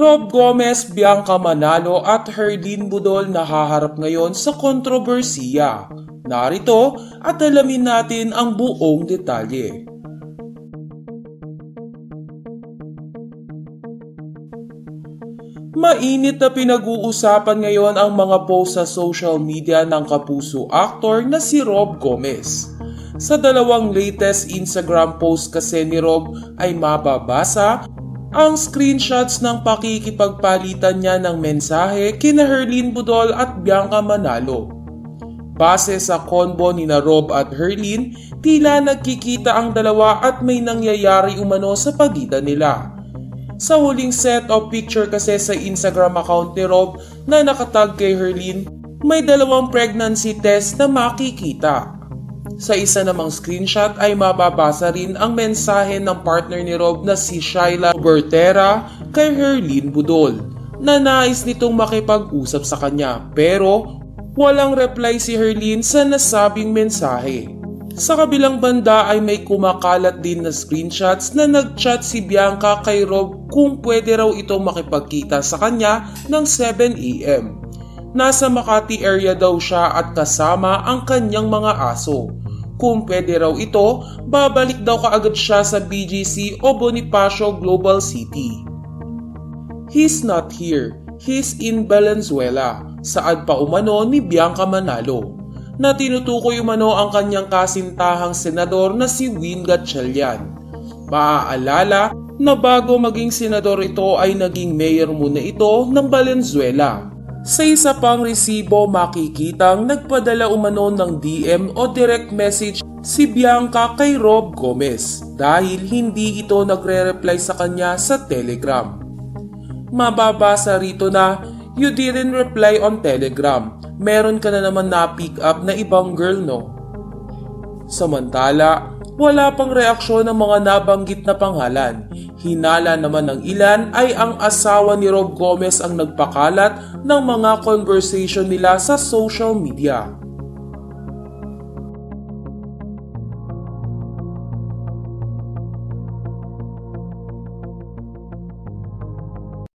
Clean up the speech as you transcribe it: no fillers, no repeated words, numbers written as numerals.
Rob Gomez, Bianca Manalo at Herlyn Budol nahaharap ngayon sa kontrobersiya. Narito at alamin natin ang buong detalye. Mainit na pinag-uusapan ngayon ang mga post sa social media ng kapuso actor na si Rob Gomez. Sa dalawang latest Instagram post kasi ni Rob ay mababasa ang screenshots ng pakikipagpalitan niya ng mensahe kina Herlyn Budol at Bianca Manalo. Base sa convo ni na Rob at Herlyn, tila nagkikita ang dalawa at may nangyayari umano sa pagitan nila. Sa huling set of picture kasi sa Instagram account ni Rob na nakatag kay Herlyn, may dalawang pregnancy test na makikita. Sa isa namang screenshot ay mababasa rin ang mensahe ng partner ni Rob na si Shyla Bertera kay Herlyn Budol na nais nitong makipag-usap sa kanya pero walang reply si Herlyn sa nasabing mensahe. Sa kabilang banda ay may kumakalat din na screenshots na nag-chat si Bianca kay Rob kung pwede raw itong makipagkita sa kanya ng 7 AM. Nasa Makati area daw siya at kasama ang kanyang mga aso. Kung pwede raw ito, babalik daw kaagad siya sa BGC o Bonifacio Global City. He's not here. He's in Valenzuela. Saad pa umano ni Bianca Manalo na tinutukoy umano ang kanyang kasintahang senador na si Win Gatchalian. Maaalala na bago maging senador ito ay naging mayor muna ito ng Valenzuela. Sa isa pang resibo makikitang nagpadala umano ng DM o direct message si Bianca kay Rob Gomez dahil hindi ito nagre-reply sa kanya sa Telegram. Mababasa rito na, "You didn't reply on Telegram. Meron ka na naman na-pick up na ibang girl, no?" Samantala, wala pang reaksyon ng mga nabanggit na pangalan. Hinala naman ng ilan ay ang asawa ni Rob Gomez ang nagpakalat ng mga conversation nila sa social media.